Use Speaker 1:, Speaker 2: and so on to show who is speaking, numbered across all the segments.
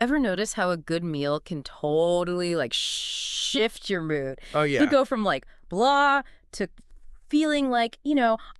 Speaker 1: Ever notice how a good meal can totally, like, shift your mood?
Speaker 2: Oh,
Speaker 1: You
Speaker 2: yeah.
Speaker 1: go from, like, blah to feeling like,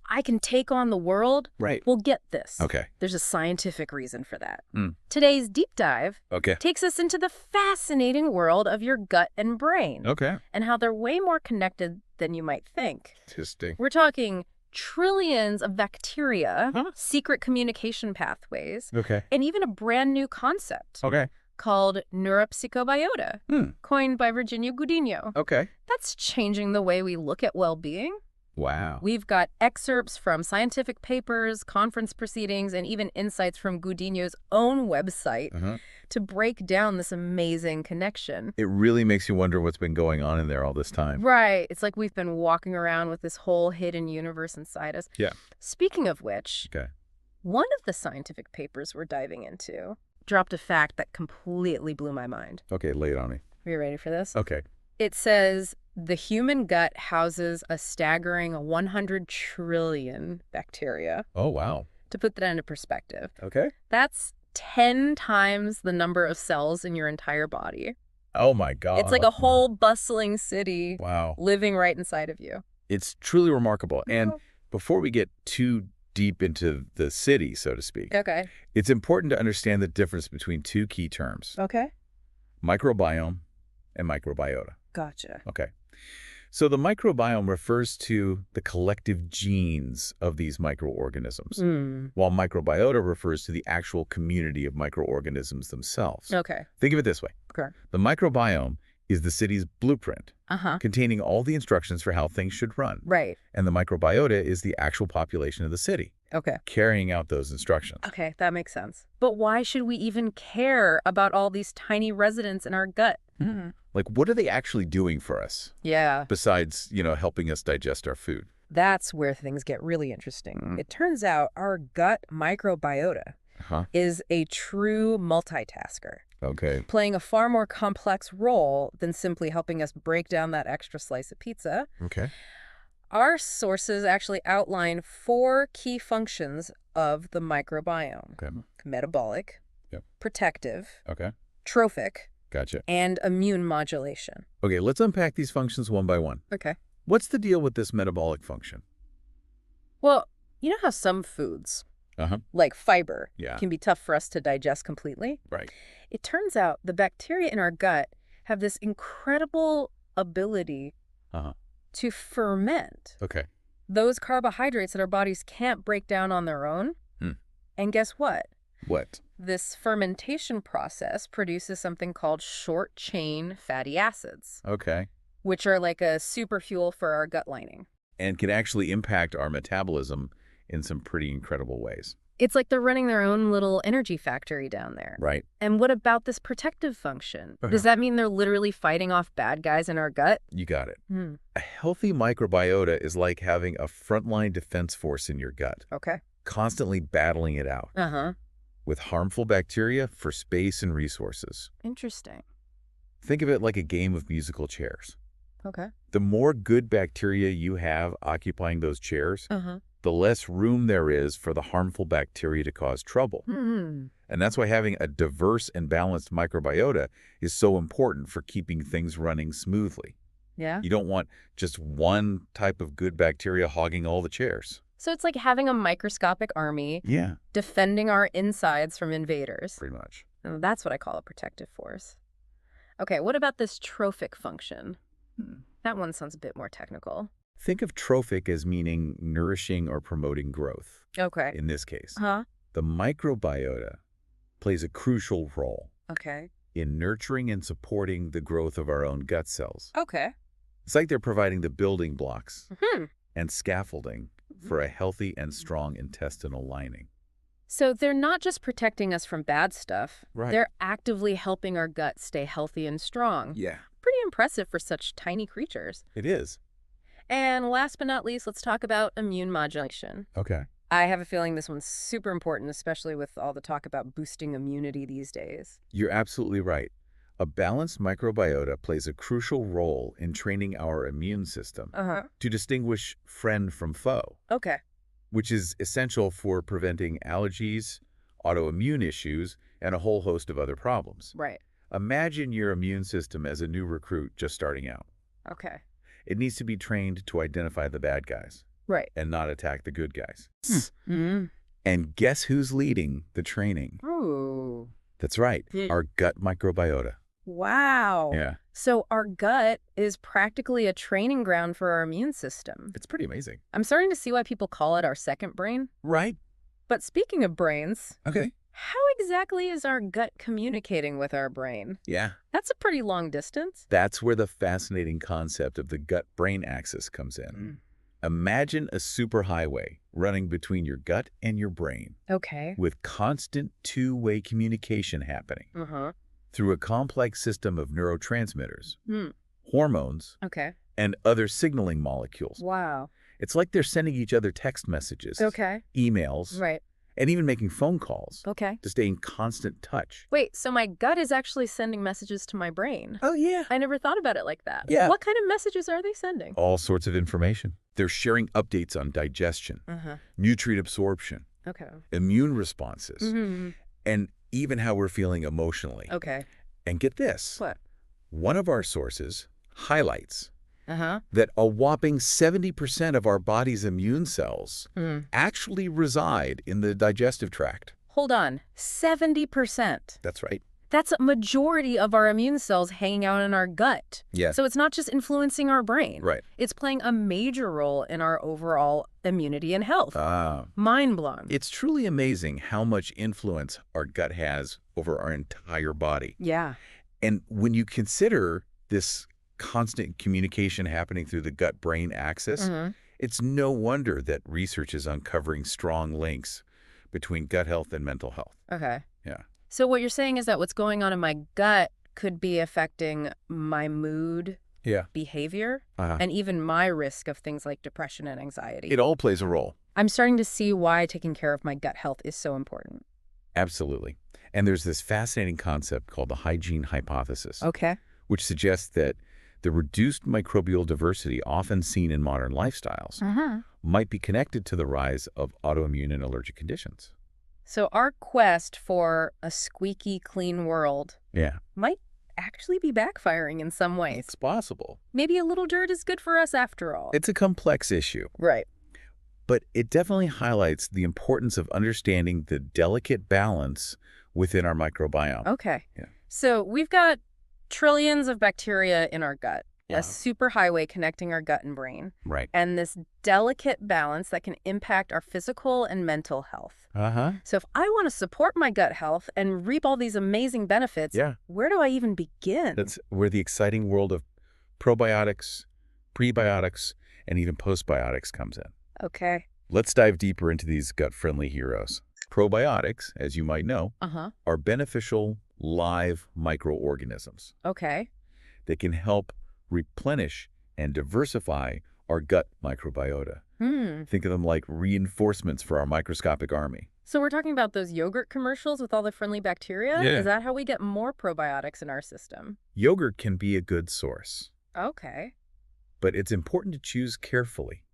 Speaker 1: I can take on the world.
Speaker 2: Right.
Speaker 1: Well, get this.
Speaker 2: Okay.
Speaker 1: There's a scientific reason for that.
Speaker 2: Mm.
Speaker 1: Today's deep dive
Speaker 2: Okay.
Speaker 1: takes us into the fascinating world of your gut and brain
Speaker 2: Okay.
Speaker 1: and how they're way more connected than you might think.
Speaker 2: Interesting.
Speaker 1: We're talking trillions of bacteria,
Speaker 2: Huh?
Speaker 1: secret communication pathways,
Speaker 2: Okay.
Speaker 1: and even a brand new concept
Speaker 2: Okay.
Speaker 1: called Neuropsicobiota, coined by Virginia Gudiño.
Speaker 2: Okay.
Speaker 1: That's changing the way we look at well-being.
Speaker 2: Wow.
Speaker 1: We've got excerpts from scientific papers, conference proceedings, and even insights from Gudiño's own website to break down this amazing connection.
Speaker 2: It really makes you wonder what's been going on in there all this time.
Speaker 1: Right. It's like we've been walking around with this whole hidden universe inside us.
Speaker 2: Yeah.
Speaker 1: Speaking of which,
Speaker 2: Okay.
Speaker 1: one of the scientific papers we're diving into dropped a fact that completely blew my mind.
Speaker 2: Okay, lay it on me.
Speaker 1: Are you ready for this?
Speaker 2: Okay.
Speaker 1: It says the human gut houses a staggering 100 trillion bacteria.
Speaker 2: Oh, wow.
Speaker 1: To put that into perspective,
Speaker 2: Okay.
Speaker 1: that's 10 times the number of cells in your entire body.
Speaker 2: Oh, my God.
Speaker 1: It's like a whole bustling city
Speaker 2: Wow.
Speaker 1: living right inside of you.
Speaker 2: It's truly remarkable. And before we get too deep into the city, so to speak,
Speaker 1: Okay.
Speaker 2: it's important to understand the difference between two key terms,
Speaker 1: Okay.
Speaker 2: microbiome and microbiota.
Speaker 1: Gotcha.
Speaker 2: Okay. So the microbiome refers to the collective genes of these microorganisms, while microbiota refers to the actual community of microorganisms themselves.
Speaker 1: Okay.
Speaker 2: Think of it this way.
Speaker 1: Okay.
Speaker 2: The microbiome is the city's blueprint,
Speaker 1: Uh-huh.
Speaker 2: containing all the instructions for how things should run.
Speaker 1: Right.
Speaker 2: And the microbiota is the actual population of the city,
Speaker 1: Okay.
Speaker 2: carrying out those instructions.
Speaker 1: Okay, that makes sense. But why should we even care about all these tiny residents in our gut?
Speaker 2: Like, what are they actually doing for us
Speaker 1: Yeah.
Speaker 2: besides, helping us digest our food?
Speaker 1: That's where things get really interesting. It turns out our gut microbiota is a true multitasker,
Speaker 2: Okay.
Speaker 1: playing a far more complex role than simply helping us break down that extra slice of pizza.
Speaker 2: Okay.
Speaker 1: Our sources actually outline 4 key functions of the microbiome.
Speaker 2: Okay.
Speaker 1: Metabolic,
Speaker 2: Yep.
Speaker 1: protective,
Speaker 2: Okay.
Speaker 1: trophic,
Speaker 2: Gotcha.
Speaker 1: and immune modulation.
Speaker 2: Okay, let's unpack these functions one by one.
Speaker 1: Okay.
Speaker 2: What's the deal with this metabolic function?
Speaker 1: Well, you know how some foods, like fiber,
Speaker 2: Yeah.
Speaker 1: can be tough for us to digest completely?
Speaker 2: Right.
Speaker 1: It turns out the bacteria in our gut have this incredible ability to ferment
Speaker 2: Okay.
Speaker 1: those carbohydrates that our bodies can't break down on their own. And guess what?
Speaker 2: What?
Speaker 1: This fermentation process produces something called short-chain fatty acids,
Speaker 2: Okay.
Speaker 1: which are like a super fuel for our gut lining.
Speaker 2: And can actually impact our metabolism in some pretty incredible ways.
Speaker 1: It's like they're running their own little energy factory down there.
Speaker 2: Right.
Speaker 1: And what about this protective function? Does that mean they're literally fighting off bad guys in our gut?
Speaker 2: You got it. A healthy microbiota is like having a frontline defense force in your gut,
Speaker 1: Okay.
Speaker 2: constantly battling it out with harmful bacteria for space and resources.
Speaker 1: Interesting.
Speaker 2: Think of it like a game of musical chairs.
Speaker 1: Okay.
Speaker 2: The more good bacteria you have occupying those chairs, the less room there is for the harmful bacteria to cause trouble. And that's why having a diverse and balanced microbiota is so important for keeping things running smoothly.
Speaker 1: Yeah.
Speaker 2: You don't want just one type of good bacteria hogging all the chairs.
Speaker 1: So it's like having a microscopic army
Speaker 2: Yeah,
Speaker 1: defending our insides from invaders.
Speaker 2: pretty much.
Speaker 1: And that's what I call a protective force. Okay, what about this trophic function? That one sounds a bit more technical.
Speaker 2: Think of trophic as meaning nourishing or promoting growth.
Speaker 1: Okay.
Speaker 2: In this case,
Speaker 1: Huh?
Speaker 2: the microbiota plays a crucial role
Speaker 1: Okay.
Speaker 2: in nurturing and supporting the growth of our own gut cells.
Speaker 1: Okay.
Speaker 2: It's like they're providing the building blocks
Speaker 1: Hmm.
Speaker 2: and scaffolding for a healthy and strong intestinal lining.
Speaker 1: So they're not just protecting us from bad stuff.
Speaker 2: Right.
Speaker 1: They're actively helping our gut stay healthy and strong.
Speaker 2: Yeah,
Speaker 1: Pretty impressive for such tiny creatures.
Speaker 2: it is.
Speaker 1: And last but not least, let's talk about immune modulation.
Speaker 2: Okay.
Speaker 1: I have a feeling this one's super important, especially with all the talk about boosting immunity these days.
Speaker 2: You're absolutely right. A balanced microbiota plays a crucial role in training our immune system to distinguish friend from foe,
Speaker 1: Okay.
Speaker 2: which is essential for preventing allergies, autoimmune issues, and a whole host of other problems.
Speaker 1: Right.
Speaker 2: Imagine your immune system as a new recruit just starting out.
Speaker 1: Okay.
Speaker 2: It needs to be trained to identify the bad guys.
Speaker 1: Right.
Speaker 2: And not attack the good guys.
Speaker 1: Mm-hmm.
Speaker 2: And guess who's leading the training?
Speaker 1: Ooh.
Speaker 2: That's right, our gut microbiota.
Speaker 1: Wow.
Speaker 2: Yeah.
Speaker 1: So our gut is practically a training ground for our immune system.
Speaker 2: It's pretty amazing.
Speaker 1: I'm starting to see why people call it our second brain.
Speaker 2: Right.
Speaker 1: But speaking of brains,
Speaker 2: Okay.
Speaker 1: how exactly is our gut communicating with our brain?
Speaker 2: Yeah.
Speaker 1: That's a pretty long distance.
Speaker 2: That's where the fascinating concept of the gut-brain axis comes in. Imagine a superhighway running between your gut and your brain.
Speaker 1: Okay.
Speaker 2: With constant two-way communication happening. Through a complex system of neurotransmitters, hormones, and other signaling molecules.
Speaker 1: Wow.
Speaker 2: It's like they're sending each other text messages, emails, and even making phone calls to stay in constant touch.
Speaker 1: Wait, so my gut is actually sending messages to my brain?
Speaker 2: Oh, yeah.
Speaker 1: I never thought about it like that.
Speaker 2: Yeah.
Speaker 1: What kind of messages are they sending?
Speaker 2: All sorts of information. They're sharing updates on digestion, nutrient absorption, immune responses, and even how we're feeling emotionally. And get this.
Speaker 1: What?
Speaker 2: One of our sources highlights that a whopping 70% of our body's immune cells actually reside in the digestive tract.
Speaker 1: Hold on. 70%.
Speaker 2: That's right.
Speaker 1: That's a majority of our immune cells hanging out in our gut.
Speaker 2: Yes.
Speaker 1: So it's not just influencing our brain.
Speaker 2: Right.
Speaker 1: It's playing a major role in our overall immunity and health. Mind blown.
Speaker 2: It's truly amazing how much influence our gut has over our entire body.
Speaker 1: Yeah.
Speaker 2: And when you consider this constant communication happening through the gut-brain axis, it's no wonder that research is uncovering strong links between gut health and mental health.
Speaker 1: Okay.
Speaker 2: Yeah.
Speaker 1: So what you're saying is that what's going on in my gut could be affecting my mood, behavior, and even my risk of things like depression and anxiety.
Speaker 2: It all plays a role.
Speaker 1: I'm starting to see why taking care of my gut health is so important.
Speaker 2: Absolutely. And there's this fascinating concept called the hygiene hypothesis, which suggests that the reduced microbial diversity often seen in modern lifestyles might be connected to the rise of autoimmune and allergic conditions.
Speaker 1: So our quest for a squeaky clean world might actually be backfiring in some ways.
Speaker 2: It's possible.
Speaker 1: Maybe a little dirt is good for us after all.
Speaker 2: It's a complex issue.
Speaker 1: Right.
Speaker 2: But it definitely highlights the importance of understanding the delicate balance within our microbiome.
Speaker 1: Okay.
Speaker 2: Yeah.
Speaker 1: So we've got trillions of bacteria in our gut, a superhighway connecting our gut and brain.
Speaker 2: Right.
Speaker 1: And this delicate balance that can impact our physical and mental health. So if I want to support my gut health and reap all these amazing benefits, where do I even begin?
Speaker 2: That's where the exciting world of probiotics, prebiotics, and even postbiotics comes in.
Speaker 1: Okay.
Speaker 2: Let's dive deeper into these gut-friendly heroes. Probiotics, as you might know, are beneficial live microorganisms.
Speaker 1: Okay.
Speaker 2: They can help replenish and diversify our gut microbiota. Think of them like reinforcements for our microscopic army.
Speaker 1: So we're talking about those yogurt commercials with all the friendly bacteria?
Speaker 2: Yeah.
Speaker 1: Is that how we get more probiotics in our system?
Speaker 2: Yogurt can be a good source.
Speaker 1: Okay.
Speaker 2: But it's important to choose carefully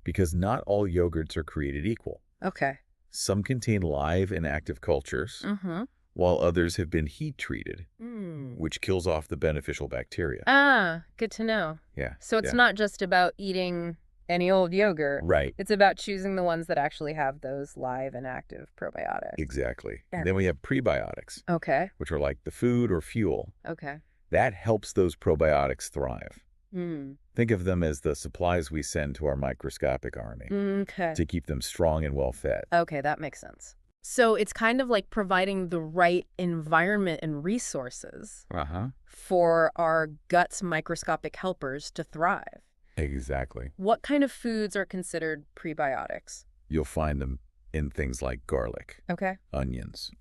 Speaker 2: because not all yogurts are created equal.
Speaker 1: Okay.
Speaker 2: Some contain live and active cultures, while others have been heat-treated, which kills off the beneficial bacteria.
Speaker 1: Ah, good to know.
Speaker 2: Yeah.
Speaker 1: So it's not just about eating any old yogurt.
Speaker 2: Right.
Speaker 1: It's about choosing the ones that actually have those live and active probiotics.
Speaker 2: Exactly. And then we have prebiotics, which are like the food or fuel.
Speaker 1: Okay.
Speaker 2: That helps those probiotics thrive. Think of them as the supplies we send to our microscopic army to keep them strong and well-fed.
Speaker 1: Okay, that makes sense. So it's kind of like providing the right environment and resources for our gut's microscopic helpers to thrive.
Speaker 2: Exactly.
Speaker 1: What kind of foods are considered prebiotics?
Speaker 2: You'll find them in things like garlic, onions,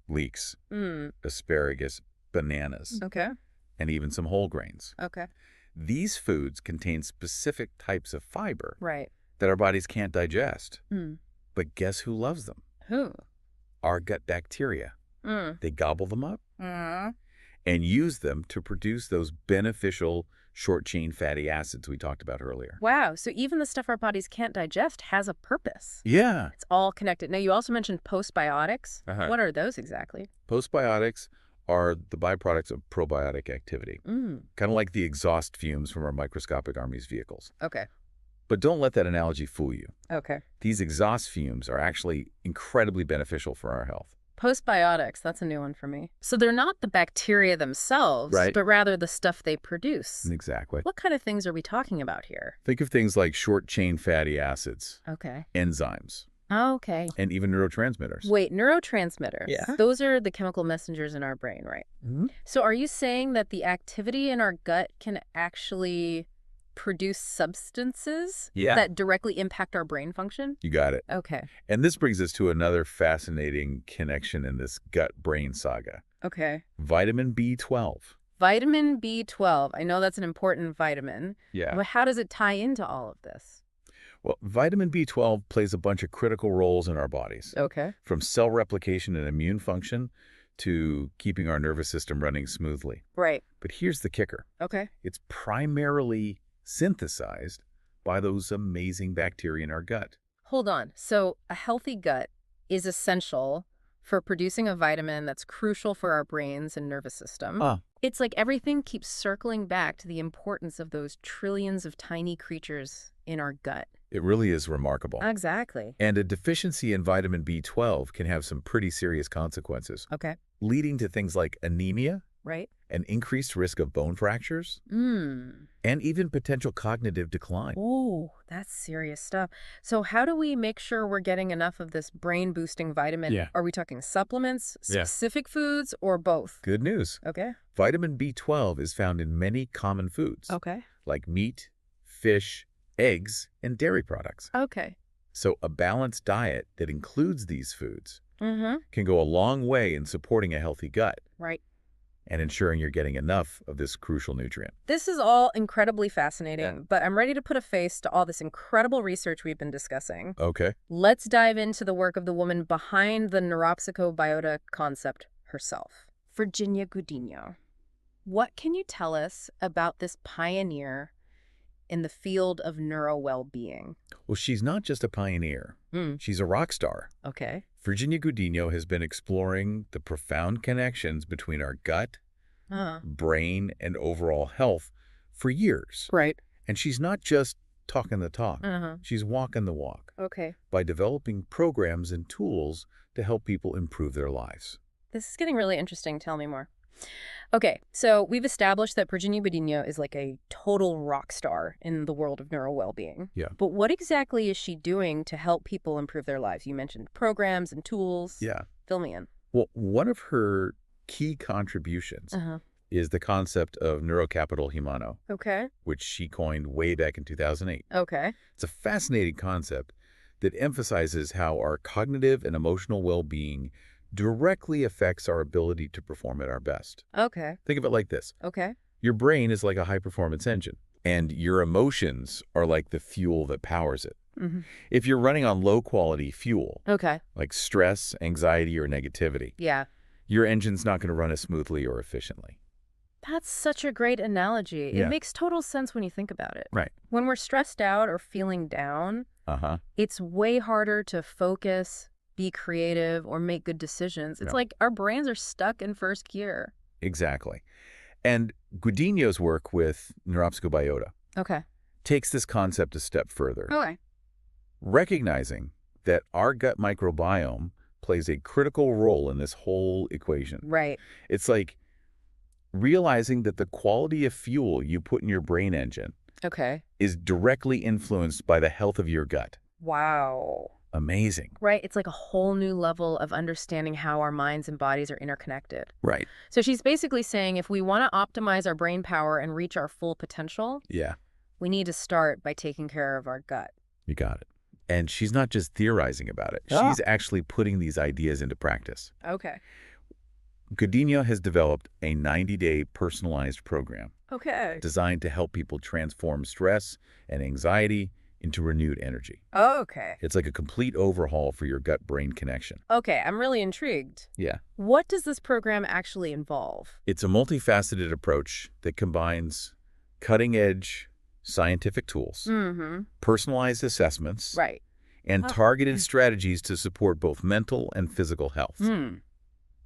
Speaker 2: leeks, asparagus, bananas, and even some whole grains. These foods contain specific types of fiber that our bodies can't digest. But guess who loves them?
Speaker 1: Who?
Speaker 2: Our gut bacteria. They gobble them up and use them to produce those beneficial short-chain fatty acids we talked about earlier.
Speaker 1: Wow, so even the stuff our bodies can't digest has a purpose.
Speaker 2: Yeah.
Speaker 1: It's all connected. Now, you also mentioned postbiotics. What are those exactly?
Speaker 2: Postbiotics are the byproducts of probiotic activity, kind of like the exhaust fumes from our microscopic Army's vehicles.
Speaker 1: Okay.
Speaker 2: But don't let that analogy fool you.
Speaker 1: Okay.
Speaker 2: These exhaust fumes are actually incredibly beneficial for our health.
Speaker 1: Postbiotics, that's a new one for me. So they're not the bacteria themselves, but rather the stuff they produce.
Speaker 2: Exactly.
Speaker 1: What kind of things are we talking about here?
Speaker 2: Think of things like short-chain fatty acids, enzymes, and even neurotransmitters.
Speaker 1: Wait, neurotransmitters?
Speaker 2: Yeah.
Speaker 1: Those are the chemical messengers in our brain, right? So are you saying that the activity in our gut can actually produce substances that directly impact our brain function?
Speaker 2: You got it.
Speaker 1: Okay.
Speaker 2: And this brings us to another fascinating connection in this gut-brain saga.
Speaker 1: Okay.
Speaker 2: Vitamin B12.
Speaker 1: Vitamin B12. I know that's an important vitamin.
Speaker 2: Yeah.
Speaker 1: But how does it tie into all of this?
Speaker 2: Well, vitamin B12 plays a bunch of critical roles in our bodies.
Speaker 1: Okay.
Speaker 2: From cell replication and immune function to keeping our nervous system running smoothly.
Speaker 1: Right.
Speaker 2: But here's the kicker.
Speaker 1: Okay.
Speaker 2: It's primarily synthesized by those amazing bacteria in our gut.
Speaker 1: Hold on. So a healthy gut is essential for producing a vitamin that's crucial for our brains and nervous system. It's like everything keeps circling back to the importance of those trillions of tiny creatures in our gut.
Speaker 2: It really is remarkable.
Speaker 1: Exactly.
Speaker 2: And a deficiency in vitamin B12 can have some pretty serious consequences.
Speaker 1: Okay.
Speaker 2: Leading to things like anemia,
Speaker 1: Right.
Speaker 2: an increased risk of bone fractures, and even potential cognitive decline.
Speaker 1: Oh, that's serious stuff. So how do we make sure we're getting enough of this brain-boosting vitamin?
Speaker 2: Yeah.
Speaker 1: Are we talking supplements, specific foods, or both?
Speaker 2: Good news.
Speaker 1: Okay.
Speaker 2: Vitamin B12 is found in many common foods, like meat, fish, eggs, and dairy products.
Speaker 1: Okay.
Speaker 2: So a balanced diet that includes these foods can go a long way in supporting a healthy gut.
Speaker 1: Right.
Speaker 2: And ensuring you're getting enough of this crucial nutrient.
Speaker 1: This is all incredibly fascinating, but I'm ready to put a face to all this incredible research we've been discussing.
Speaker 2: Okay.
Speaker 1: Let's dive into the work of the woman behind the Neuropsicobiota concept herself, Virginia Gudiño. What can you tell us about this pioneer in the field of neuro-well-being?
Speaker 2: Well, she's not just a pioneer. She's a rock star.
Speaker 1: Okay.
Speaker 2: Virginia Gudiño has been exploring the profound connections between our gut, brain, and overall health for years.
Speaker 1: Right.
Speaker 2: And she's not just talking the talk. She's walking the walk.
Speaker 1: Okay.
Speaker 2: By developing programs and tools to help people improve their lives.
Speaker 1: This is getting really interesting. Tell me more. Okay, so we've established that Virginia Gudiño is like a total rock star in the world of neuro-well-being.
Speaker 2: Yeah.
Speaker 1: But what exactly is she doing to help people improve their lives? You mentioned programs and tools.
Speaker 2: Yeah.
Speaker 1: Fill me in.
Speaker 2: Well, one of her key contributions is the concept of Neurocapital Humano, which she coined way back in 2008.
Speaker 1: Okay.
Speaker 2: It's a fascinating concept that emphasizes how our cognitive and emotional well-being directly affects our ability to perform at our best.
Speaker 1: Okay.
Speaker 2: Think of it like this.
Speaker 1: Okay.
Speaker 2: Your brain is like a high-performance engine, and your emotions are like the fuel that powers it. If you're running on low-quality fuel, like stress, anxiety, or negativity, your engine's not going to run as smoothly or efficiently.
Speaker 1: That's such a great analogy. It makes total sense when you think about it.
Speaker 2: Right.
Speaker 1: When we're stressed out or feeling down, it's way harder to focus, be creative, or make good decisions. It's like our brains are stuck in first gear.
Speaker 2: Exactly. And Gudiño's work with Neuropsicobiota takes this concept a step further. Recognizing that our gut microbiome plays a critical role in this whole equation.
Speaker 1: Right.
Speaker 2: It's like realizing that the quality of fuel you put in your brain engine is directly influenced by the health of your gut.
Speaker 1: Wow.
Speaker 2: Amazing.
Speaker 1: Right. It's like a whole new level of understanding how our minds and bodies are interconnected.
Speaker 2: Right.
Speaker 1: So she's basically saying if we want to optimize our brain power and reach our full potential, we need to start by taking care of our gut.
Speaker 2: You got it. And she's not just theorizing about it. She's actually putting these ideas into practice.
Speaker 1: Okay.
Speaker 2: Gudiño has developed a 90-day personalized program designed to help people transform stress and anxiety into renewed energy.
Speaker 1: Okay.
Speaker 2: It's like a complete overhaul for your gut-brain connection.
Speaker 1: Okay, I'm really intrigued.
Speaker 2: Yeah.
Speaker 1: What does this program actually involve?
Speaker 2: It's a multifaceted approach that combines cutting-edge scientific tools, personalized assessments,
Speaker 1: Right.
Speaker 2: and targeted strategies to support both mental and physical health.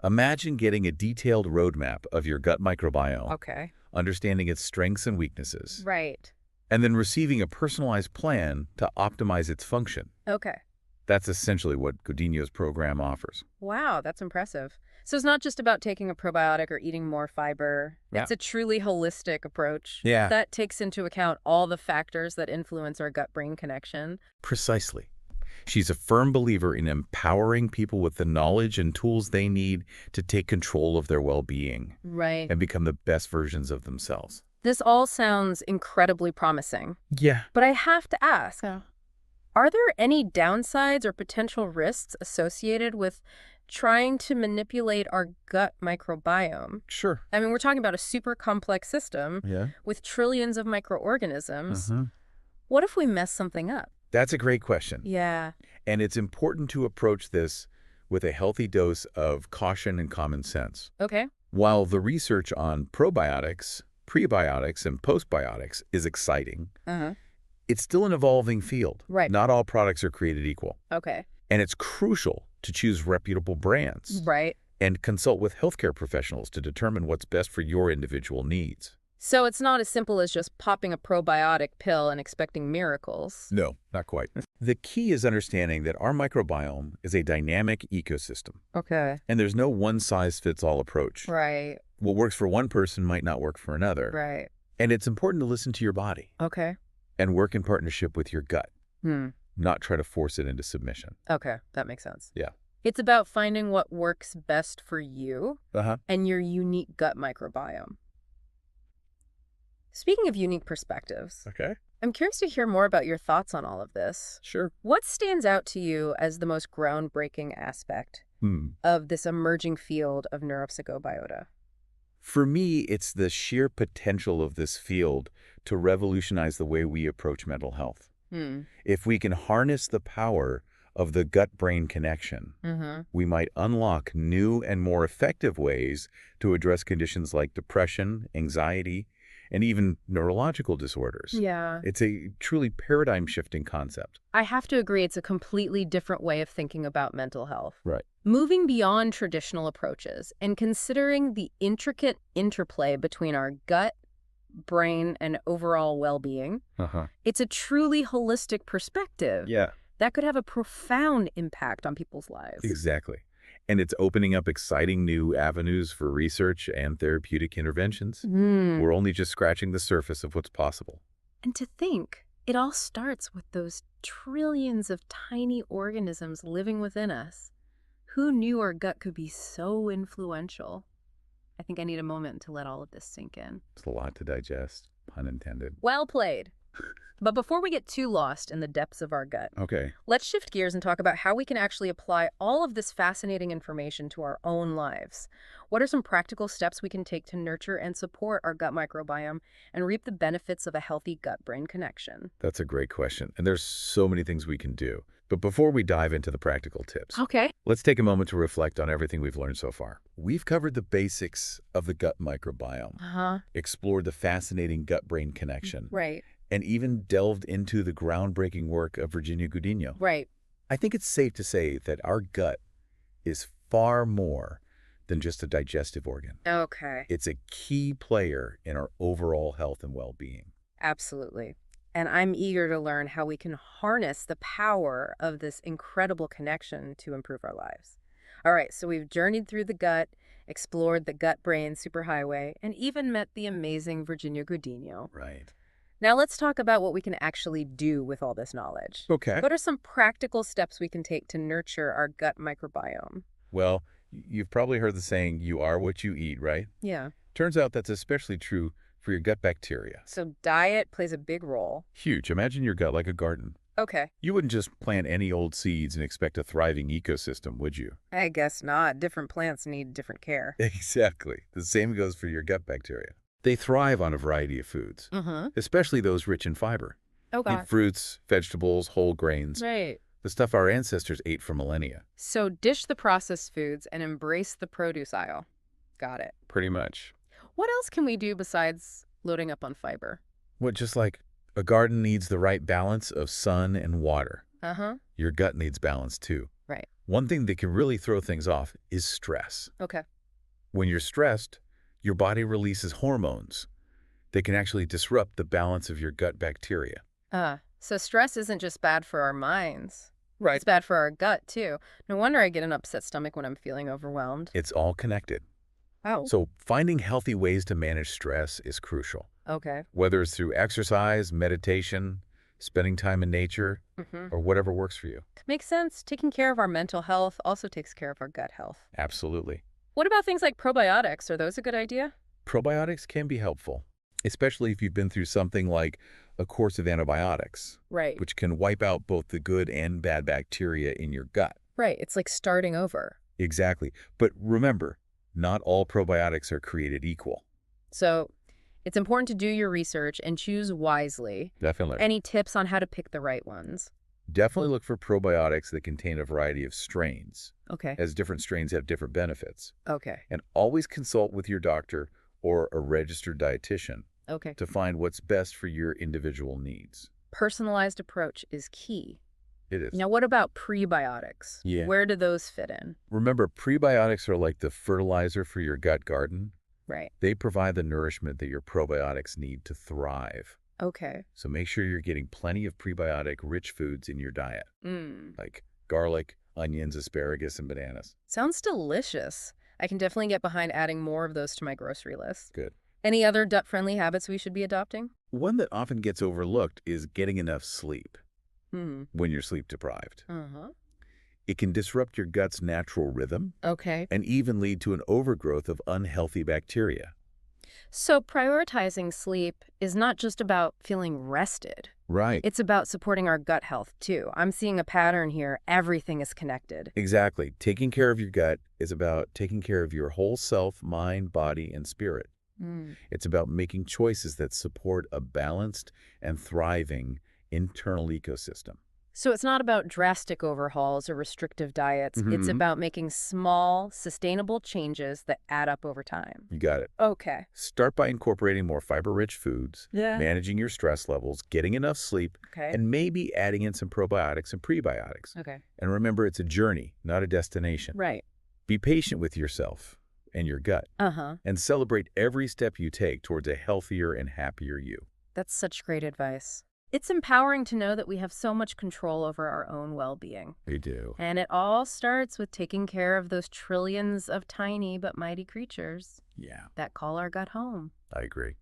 Speaker 2: Imagine getting a detailed roadmap of your gut microbiome,
Speaker 1: Okay.
Speaker 2: understanding its strengths and weaknesses,
Speaker 1: Right.
Speaker 2: and then receiving a personalized plan to optimize its function.
Speaker 1: Okay.
Speaker 2: That's essentially what Gudiño's program offers.
Speaker 1: Wow, that's impressive. So it's not just about taking a probiotic or eating more fiber.
Speaker 2: Yeah.
Speaker 1: It's a truly holistic approach
Speaker 2: Yeah.
Speaker 1: that takes into account all the factors that influence our gut-brain connection.
Speaker 2: Precisely. She's a firm believer in empowering people with the knowledge and tools they need to take control of their well-being
Speaker 1: Right.
Speaker 2: and become the best versions of themselves.
Speaker 1: This all sounds incredibly promising.
Speaker 2: Yeah.
Speaker 1: But I have to ask, are there any downsides or potential risks associated with trying to manipulate our gut microbiome?
Speaker 2: Sure.
Speaker 1: I mean, we're talking about a super complex system
Speaker 2: Yeah.
Speaker 1: with trillions of microorganisms. What if we mess something up?
Speaker 2: That's a great question.
Speaker 1: Yeah.
Speaker 2: And it's important to approach this with a healthy dose of caution and common sense.
Speaker 1: Okay.
Speaker 2: While the research on probiotics, prebiotics, and postbiotics is exciting, it's still an evolving field.
Speaker 1: Right.
Speaker 2: Not all products are created equal.
Speaker 1: Okay.
Speaker 2: And it's crucial to choose reputable brands
Speaker 1: Right.
Speaker 2: and consult with healthcare professionals to determine what's best for your individual needs.
Speaker 1: So it's not as simple as just popping a probiotic pill and expecting miracles.
Speaker 2: No, not quite. The key is understanding that our microbiome is a dynamic ecosystem,
Speaker 1: Okay.
Speaker 2: and there's no one-size-fits-all approach.
Speaker 1: Right.
Speaker 2: What works for one person might not work for another.
Speaker 1: Right.
Speaker 2: And it's important to listen to your body
Speaker 1: Okay.
Speaker 2: and work in partnership with your gut, not try to force it into submission.
Speaker 1: Okay. That makes sense.
Speaker 2: Yeah.
Speaker 1: It's about finding what works best for you
Speaker 2: Uh-huh.
Speaker 1: and your unique gut microbiome. Speaking of unique perspectives,
Speaker 2: Okay.
Speaker 1: I'm curious to hear more about your thoughts on all of this.
Speaker 2: Sure.
Speaker 1: What stands out to you as the most groundbreaking aspect of this emerging field of neuropsychobiota?
Speaker 2: For me, it's the sheer potential of this field to revolutionize the way we approach mental health. If we can harness the power of the gut-brain connection, we might unlock new and more effective ways to address conditions like depression, anxiety, and even neurological disorders.
Speaker 1: Yeah.
Speaker 2: It's a truly paradigm-shifting concept.
Speaker 1: I have to agree it's a completely different way of thinking about mental health.
Speaker 2: Right.
Speaker 1: Moving beyond traditional approaches and considering the intricate interplay between our gut, brain, and overall well-being, it's a truly holistic perspective that could have a profound impact on people's lives.
Speaker 2: Exactly. And it's opening up exciting new avenues for research and therapeutic interventions. We're only just scratching the surface of what's possible.
Speaker 1: And to think, it all starts with those trillions of tiny organisms living within us. Who knew our gut could be so influential? I think I need a moment to let all of this sink in.
Speaker 2: It's a lot to digest, pun intended.
Speaker 1: Well played. But before we get too lost in the depths of our gut, let's shift gears and talk about how we can actually apply all of this fascinating information to our own lives. What are some practical steps we can take to nurture and support our gut microbiome and reap the benefits of a healthy gut-brain connection?
Speaker 2: That's a great question. And there's so many things we can do. But before we dive into the practical tips, let's take a moment to reflect on everything we've learned so far. We've covered the basics of the gut microbiome, explored the fascinating gut-brain connection, and even delved into the groundbreaking work of Virginia Gudiño. I think it's safe to say that our gut is far more than just a digestive organ. It's a key player in our overall health and well-being.
Speaker 1: Absolutely. And I'm eager to learn how we can harness the power of this incredible connection to improve our lives. All right, so we've journeyed through the gut, explored the gut-brain superhighway, and even met the amazing Virginia Gudiño.
Speaker 2: Right.
Speaker 1: Now let's talk about what we can actually do with all this knowledge. What are some practical steps we can take to nurture our gut microbiome?
Speaker 2: Well, you've probably heard the saying, you are what you eat, right?
Speaker 1: Yeah.
Speaker 2: Turns out that's especially true for your gut bacteria.
Speaker 1: So diet plays a big role.
Speaker 2: Huge. Imagine your gut like a garden. You wouldn't just plant any old seeds and expect a thriving ecosystem, would you?
Speaker 1: I guess not. Different plants need different care.
Speaker 2: Exactly. The same goes for your gut bacteria. They thrive on a variety of foods, especially those rich in fiber. Eat fruits, vegetables, whole grains. The stuff our ancestors ate for millennia.
Speaker 1: So dish the processed foods and embrace the produce aisle. Got it.
Speaker 2: Pretty much.
Speaker 1: What else can we do besides loading up on fiber?
Speaker 2: What, just like a garden needs the right balance of sun and water. Your gut needs balance too.
Speaker 1: Right.
Speaker 2: One thing that can really throw things off is stress.
Speaker 1: Okay.
Speaker 2: When you're stressed, your body releases hormones that can actually disrupt the balance of your gut bacteria.
Speaker 1: So stress isn't just bad for our minds.
Speaker 2: Right.
Speaker 1: It's bad for our gut, too. No wonder I get an upset stomach when I'm feeling overwhelmed.
Speaker 2: It's all connected.
Speaker 1: Oh.
Speaker 2: So finding healthy ways to manage stress is crucial.
Speaker 1: Okay.
Speaker 2: Whether it's through exercise, meditation, spending time in nature, or whatever works for you.
Speaker 1: Makes sense. Taking care of our mental health also takes care of our gut health.
Speaker 2: Absolutely.
Speaker 1: What about things like probiotics? Are those a good idea?
Speaker 2: Probiotics can be helpful, especially if you've been through something like a course of antibiotics,
Speaker 1: Right.
Speaker 2: which can wipe out both the good and bad bacteria in your gut.
Speaker 1: Right. It's like starting over.
Speaker 2: Exactly. But remember, not all probiotics are created equal.
Speaker 1: So it's important to do your research and choose wisely.
Speaker 2: Definitely.
Speaker 1: Any tips on how to pick the right ones?
Speaker 2: Definitely look for probiotics that contain a variety of strains,
Speaker 1: Okay.
Speaker 2: as different strains have different benefits.
Speaker 1: Okay.
Speaker 2: And always consult with your doctor or a registered dietitian
Speaker 1: Okay.
Speaker 2: to find what's best for your individual needs.
Speaker 1: Personalized approach is key.
Speaker 2: It is.
Speaker 1: Now, what about prebiotics?
Speaker 2: Yeah.
Speaker 1: Where do those fit in?
Speaker 2: Remember, prebiotics are like the fertilizer for your gut garden.
Speaker 1: Right.
Speaker 2: They provide the nourishment that your probiotics need to thrive.
Speaker 1: Okay.
Speaker 2: So make sure you're getting plenty of prebiotic-rich foods in your diet, like garlic, onions, asparagus, and bananas.
Speaker 1: Sounds delicious. I can definitely get behind adding more of those to my grocery list.
Speaker 2: Good.
Speaker 1: Any other gut-friendly habits we should be adopting?
Speaker 2: One that often gets overlooked is getting enough sleep when you're sleep deprived. It can disrupt your gut's natural rhythm
Speaker 1: Okay.
Speaker 2: and even lead to an overgrowth of unhealthy bacteria.
Speaker 1: So prioritizing sleep is not just about feeling rested.
Speaker 2: Right.
Speaker 1: It's about supporting our gut health, too. I'm seeing a pattern here. Everything is connected.
Speaker 2: Exactly. Taking care of your gut is about taking care of your whole self, mind, body, and spirit. It's about making choices that support a balanced and thriving internal ecosystem.
Speaker 1: So it's not about drastic overhauls or restrictive diets. It's about making small, sustainable changes that add up over time.
Speaker 2: You got it.
Speaker 1: Okay.
Speaker 2: Start by incorporating more fiber-rich foods,
Speaker 1: Yeah.
Speaker 2: managing your stress levels, getting enough sleep,
Speaker 1: Okay.
Speaker 2: and maybe adding in some probiotics and prebiotics.
Speaker 1: Okay.
Speaker 2: And remember, it's a journey, not a destination.
Speaker 1: Right.
Speaker 2: Be patient with yourself and your gut, and celebrate every step you take towards a healthier and happier you.
Speaker 1: That's such great advice. It's empowering to know that we have so much control over our own well-being.
Speaker 2: We do.
Speaker 1: And it all starts with taking care of those trillions of tiny but mighty creatures that call our gut home.
Speaker 2: I agree.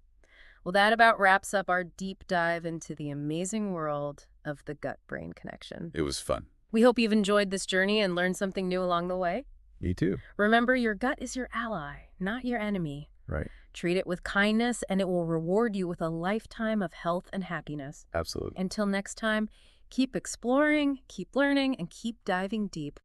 Speaker 1: Well, that about wraps up our deep dive into the amazing world of the gut-brain connection.
Speaker 2: It was fun.
Speaker 1: We hope you've enjoyed this journey and learned something new along the way.
Speaker 2: Me too.
Speaker 1: Remember, your gut is your ally, not your enemy.
Speaker 2: Right.
Speaker 1: Treat it with kindness, and it will reward you with a lifetime of health and happiness.
Speaker 2: Absolutely.
Speaker 1: Until next time, keep exploring, keep learning, and keep diving deep